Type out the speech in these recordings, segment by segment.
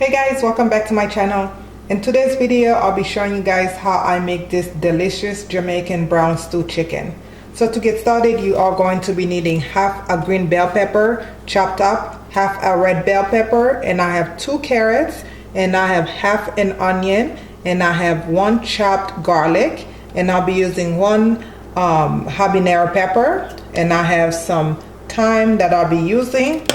Hey guys, welcome back to my channel. In today's video I'll be showing you guys how I make this delicious Jamaican brown stew chicken. So to get started, you are going to be needing half a green bell pepper chopped up, half a red bell pepper, and I have 2 carrots, and I have half an onion, and I have 1 chopped garlic, and I'll be using 1 habanero pepper, and I have some thyme that I'll be using,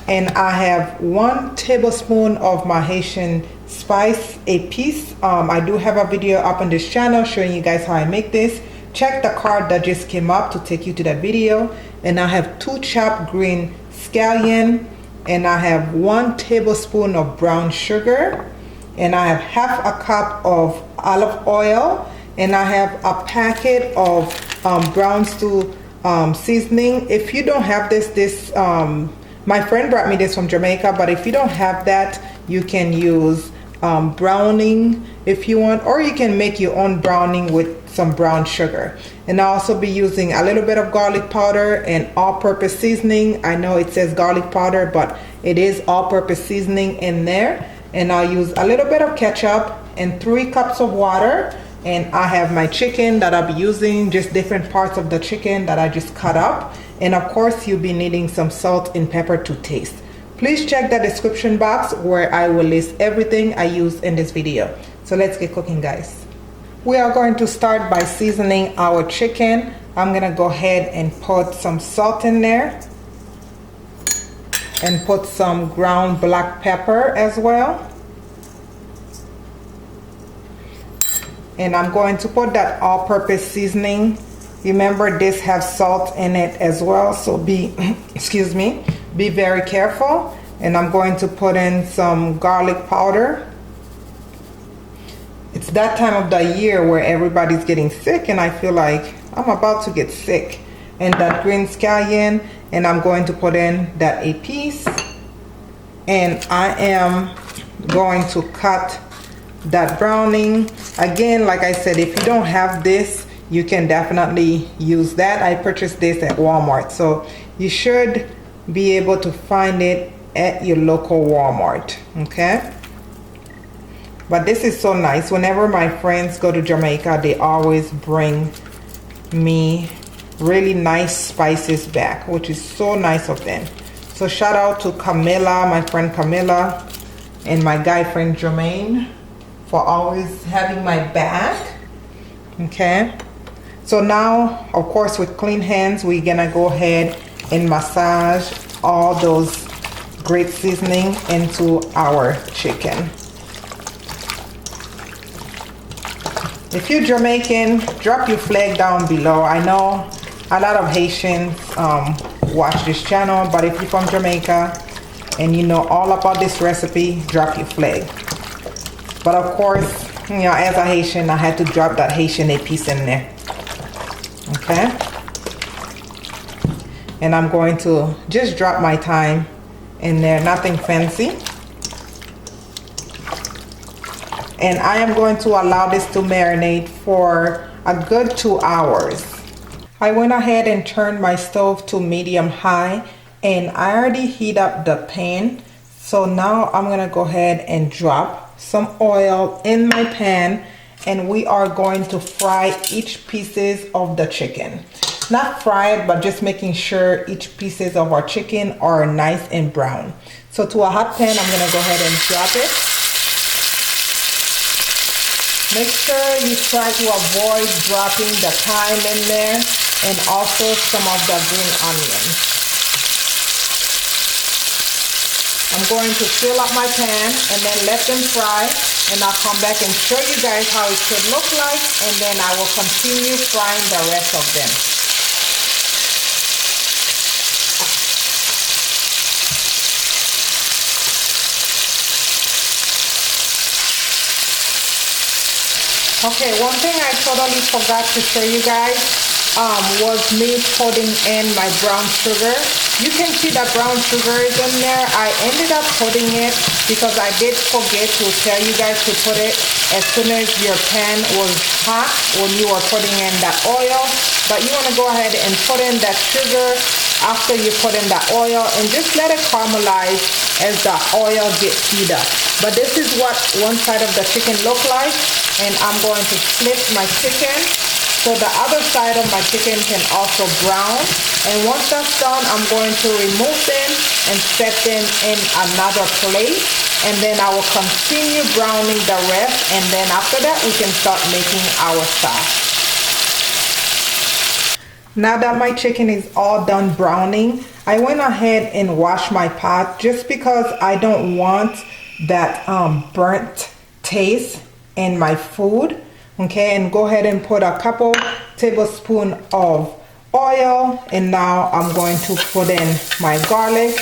and I have 1 tablespoon of my Haitian spice, Epis. I do have a video up on this channel showing you guys how I make this. Check the card that just came up to take you to that video. And I have 2 chopped green scallion, and I have 1 tablespoon of brown sugar, and I have half a cup of olive oil, and I have a packet of brown stew seasoning. If you don't have this, my friend brought me this from Jamaica, but if you don't have that, you can use browning if you want, or you can make your own browning with some brown sugar. And I'll also be using a little bit of garlic powder and all-purpose seasoning. I know it says garlic powder, but it is all-purpose seasoning in there. And I'll use a little bit of ketchup and 3 cups of water. And I have my chicken that I'll be using, just different parts of the chicken that I just cut up. And of course, you'll be needing some salt and pepper to taste. Please check the description box where I will list everything I use in this video. So let's get cooking, guys. We are going to start by seasoning our chicken. I'm gonna go ahead and put some salt in there and put some ground black pepper as well. And I'm going to put that all-purpose seasoning. Remember, this has salt in it as well, so be excuse me, be very careful. And I'm going to put in some garlic powder. It's that time of the year where everybody's getting sick, and I feel like I'm about to get sick. And that green scallion, and I'm going to put in that Epis, and I am going to cut that browning. Again, like I said, if you don't have this, you can definitely use that. I purchased this at Walmart, so you should be able to find it at your local Walmart, okay? But this is so nice. Whenever my friends go to Jamaica, they always bring me really nice spices back, which is so nice of them. So shout out to Camilla, my friend Camilla, and my guy friend Jermaine for always having my back, okay? So now, of course, with clean hands, we're gonna go ahead and massage all those great seasoning into our chicken. If you're Jamaican, drop your flag down below. I know a lot of Haitians watch this channel, but if you're from Jamaica and you know all about this recipe, drop your flag. But of course, you know, as a Haitian, I had to drop that Haitian piece in there. Okay? And I'm going to just drop my thyme in there, nothing fancy. And I am going to allow this to marinate for a good 2 hours. I went ahead and turned my stove to medium high, and I already heat up the pan. So now I'm gonna go ahead and drop some oil in my pan, and we are going to fry each pieces of the chicken. Not fry it, but just making sure each pieces of our chicken are nice and brown. So to a hot pan, I'm gonna go ahead and drop it. Make sure you try to avoid dropping the thyme in there and also some of the green onions. I'm going to fill up my pan and then let them fry, and I'll come back and show you guys how it should look like, and then I will continue frying the rest of them. Okay, one thing I totally forgot to show you guys was me putting in my brown sugar. You can see that brown sugar is in there. I ended up putting it because I did forget to tell you guys to put it as soon as your pan was hot when you were putting in that oil. But you want to go ahead and put in that sugar after you put in the oil, and just let it caramelize as the oil gets heated up. But this is what one side of the chicken look like, and I'm going to flip my chicken so the other side of my chicken can also brown. And once that's done, I'm going to remove them and set them in another plate, and then I will continue browning the rest, and then after that we can start making our sauce. Now that my chicken is all done browning, I went ahead and washed my pot just because I don't want that burnt taste in my food. Okay, and go ahead and put a couple tablespoons of oil, and now I'm going to put in my garlic.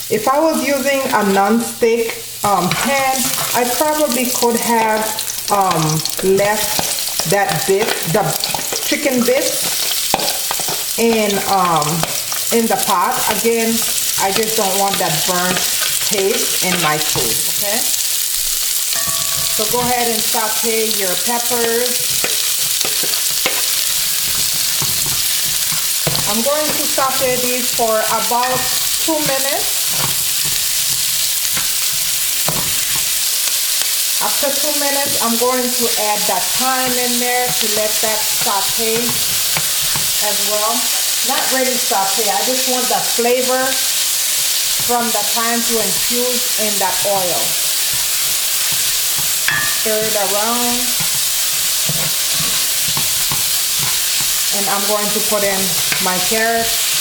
If I was using a non-stick pan, I probably could have left that bit, the chicken bits, in the pot. Again, I just don't want that burnt taste in my food. Okay, so go ahead and saute your peppers. I'm going to saute these for about 2 minutes. After 2 minutes, I'm going to add that thyme in there to let that saute as well. Not really saute, I just want the flavor from the thyme to infuse in that oil. Stir it around. And I'm going to put in my carrots.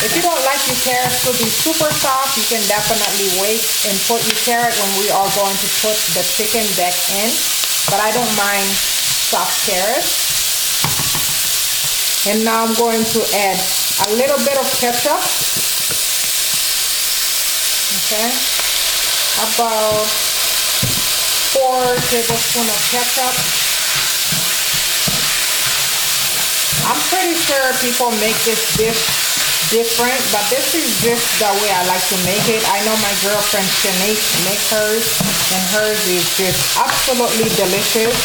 If you don't like your carrots to be super soft, you can definitely wait and put your carrot when we are going to put the chicken back in. But I don't mind soft carrots. And now I'm going to add a little bit of ketchup. Okay. About 4 tablespoons of ketchup. I'm pretty sure people make this dish different, but this is just the way I like to make it. I know my girlfriend Shanique makes hers, and hers is just absolutely delicious.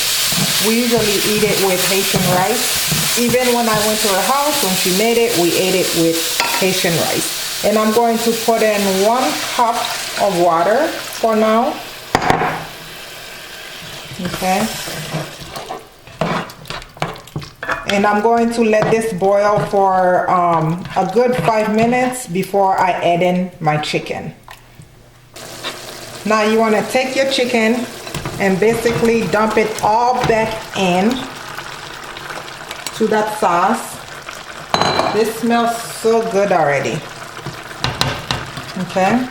We usually eat it with Haitian rice. Even when I went to her house, when she made it, we ate it with Haitian rice. And I'm going to put in 1 cup of water for now. Okay. And I'm going to let this boil for a good 5 minutes before I add in my chicken. Now you want to take your chicken and basically dump it all back in to that sauce. This smells so good already. Okay.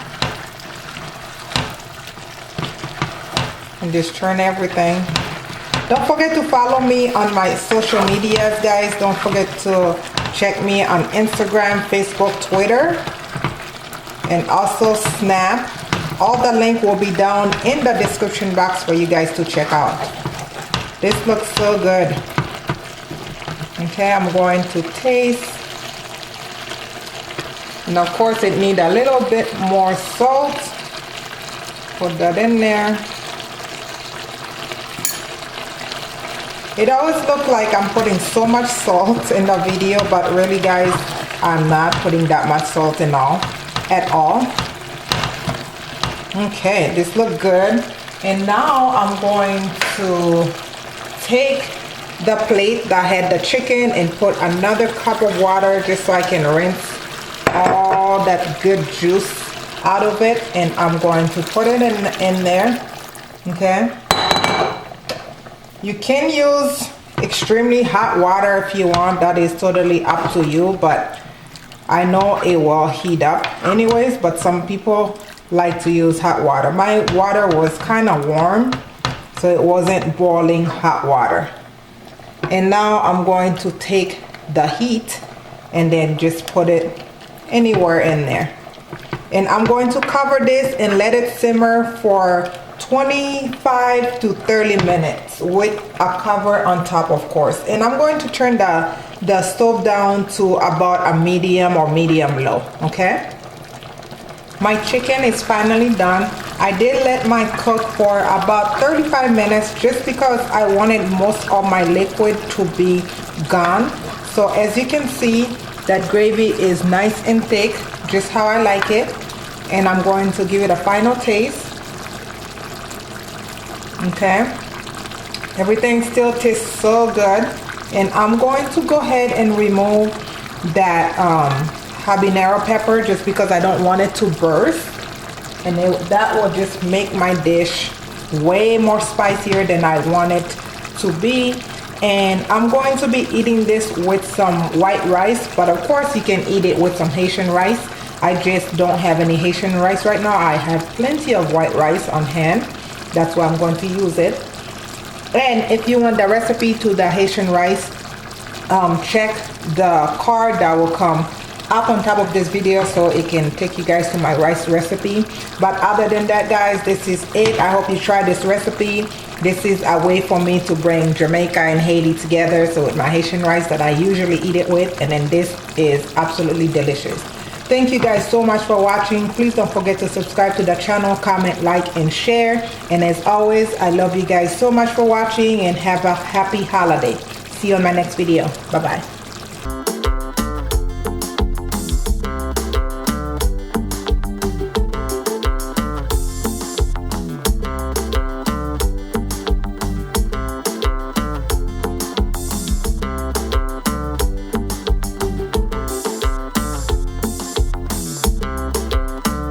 And just turn everything. Don't forget to follow me on my social medias, guys. Don't forget to check me on Instagram, Facebook, Twitter, and also Snap. All the link will be down in the description box for you guys to check out. This looks so good. Okay, I'm going to taste. And of course it needs a little bit more salt. Put that in there. It always looks like I'm putting so much salt in the video, but really guys, I'm not putting that much salt in at all. Okay, this looks good. And now I'm going to take the plate that had the chicken and put another cup of water just so I can rinse all that good juice out of it. And I'm going to put it in there. Okay. You can use extremely hot water if you want. That is totally up to you, but I know it will heat up anyways, but some people like to use hot water. My water was kind of warm, so it wasn't boiling hot water. And now I'm going to take the heat and then just put it anywhere in there. And I'm going to cover this and let it simmer for 25 to 30 minutes with a cover on top, of course. And I'm going to turn the stove down to about a medium or medium low. Okay, my chicken is finally done. I did let mine cook for about 35 minutes just because I wanted most of my liquid to be gone. So as you can see, that gravy is nice and thick, just how I like it. And I'm going to give it a final taste. Okay, everything still tastes so good. And I'm going to go ahead and remove that habanero pepper just because I don't want it to burst. And that will just make my dish way more spicier than I want it to be. And I'm going to be eating this with some white rice, but of course you can eat it with some Haitian rice. I just don't have any Haitian rice right now. I have plenty of white rice on hand. That's why I'm going to use it. And if you want the recipe to the Haitian rice, check the card that will come up on top of this video so it can take you guys to my rice recipe. But other than that, guys, this is it. I hope you try this recipe. This is a way for me to bring Jamaica and Haiti together. So with my Haitian rice that I usually eat it with, and then this is absolutely delicious. Thank you guys so much for watching. Please don't forget to subscribe to the channel, comment, like, and share. And as always, I love you guys so much for watching and have a happy holiday. See you on my next video. Bye-bye.